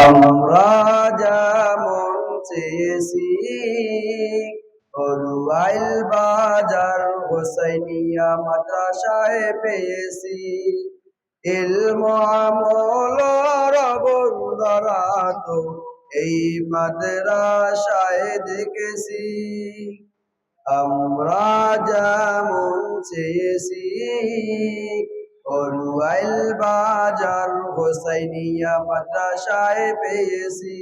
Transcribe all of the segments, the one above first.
আমরা যেমন চেয়েছি করুয়াইল বাজার হোসাইনিয়া মাদ্রাসায় পেয়েছি ইলম আমল বন্ধরাত এই মাদ্রাসায় দেখেছি আমরা যেমন চেয়েছি করুয়াইল বাজার হোসাইনিয়া মাদ্রাসায় পেয়েছি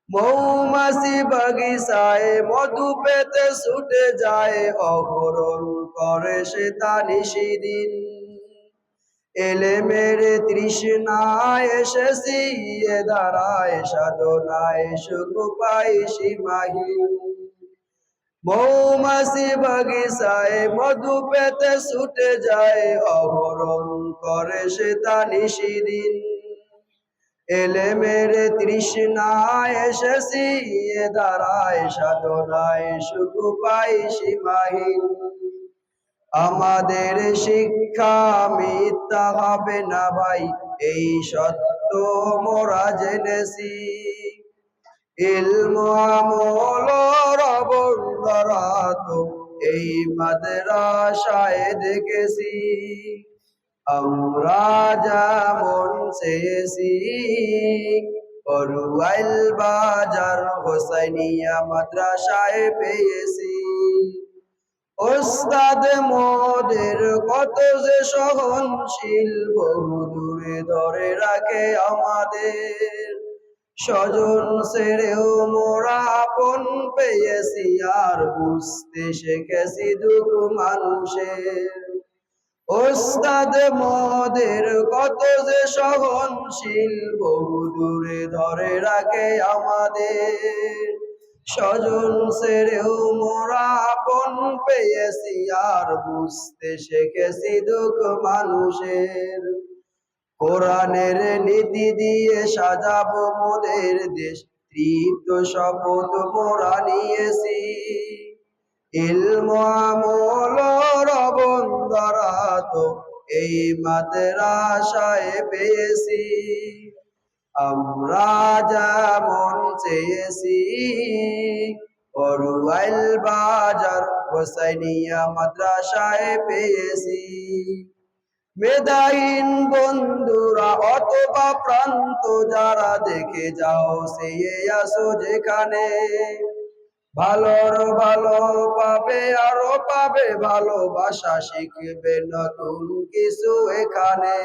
মৌমাছি বাগিচায় মধু পেতে ছুটে যায় অহরণ করে সে তা নিশিদিন এলেমের তৃষ্ণায় এসেছি এ দাঁড়ায় সাধনায় সুখ পাই সীমাহীন মৌমাছি বাগিচায় মধু পেতে ছুটে যায় অহরণ করে সে তা নিশিদিন এলেমের তৃষ্ণায় এসেছি এ দাঁড়ায় সাধনায় সুখ পাই সীমাহীন আমাদের শিক্ষা মিথ্যা হবে না ভাই এই সত্য মোরা জেনেছি ইলম আমল বন্ধরাত এই মাদ্রাসায় দেখেছি আমরা যেমন চেয়েছি করুয়াইল বাজার হোসাইনিয়া মাদ্রাসায় পেয়েছি ওস্তাদ মোদের কত যে সহনশীল বহু দূরে ধরে রাখে আমাদের স্বজন ছেড়েও মোরা আপন পেয়েছি আর বুঝতে শিখেছি দুঃখ মানুষের ওস্তাদ মোদের কত যে সহনশীল বহু দূরে ধরে রাখে আমাদের স্বজন ছেড়েও মোরা আপন পেয়েছি আর বুঝতে শিখেছি দুঃখ মানুষের কোরআনের নীতি দিয়ে সাজাবো মোদের দেশ তৃপ্ত শপথ মোরা নিয়েছি ইলম আমল বন্ধরাত এই মাদ্রাসায় পেয়েছি আমরা যেমন চেয়েছি করুয়াইল বাজার হোসাইনিয়া মাদ্রাসায় পেয়েছি মেধাহীন বন্ধুরা অথবা প্রান্ত যারা দেখে যাও সে আসো যেখানে ভালোর ভালো পাবে আরো পাবে ভালোবাসা শিখবে নতুন কিছু এখানে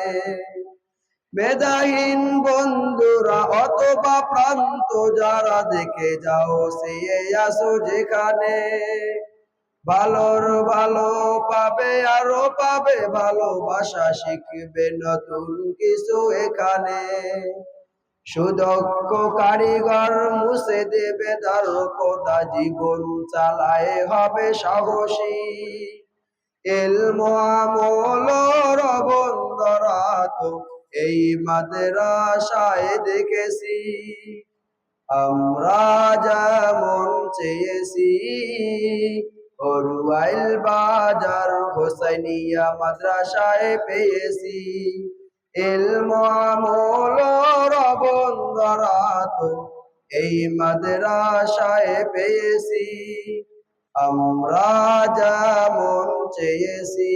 মেধাহীন বন্ধুরা অথবা প্রান্ত যারা দেখে যাও সে আসো যেখানে ভালোর ভালো পাবে আরো পাবে ভালোবাসা শিখবে নতুন কিছু এখানে সুদক্ষ কারিগর মুছে দেবে দারকোদা জীবন চালায় হবে সাহসী ইলম আমল বন্ধরাত এই মাদ্রাসায় দেখেছি আমরা যেমন চেয়েছি করুয়াইল বাজার হোসাইনিয়া মাদ্রাসায় পেয়েছি ইলম আমল বন্ধরাত এই মাদ্রাসায় পেয়েছি আমরা যেমন চেয়েছি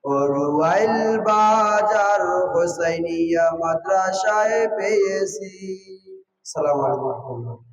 করুয়াইল বাজার হোসাইনিয়া মাদ্রাসায় পেয়েছি। আসসালামু আলাইকুম।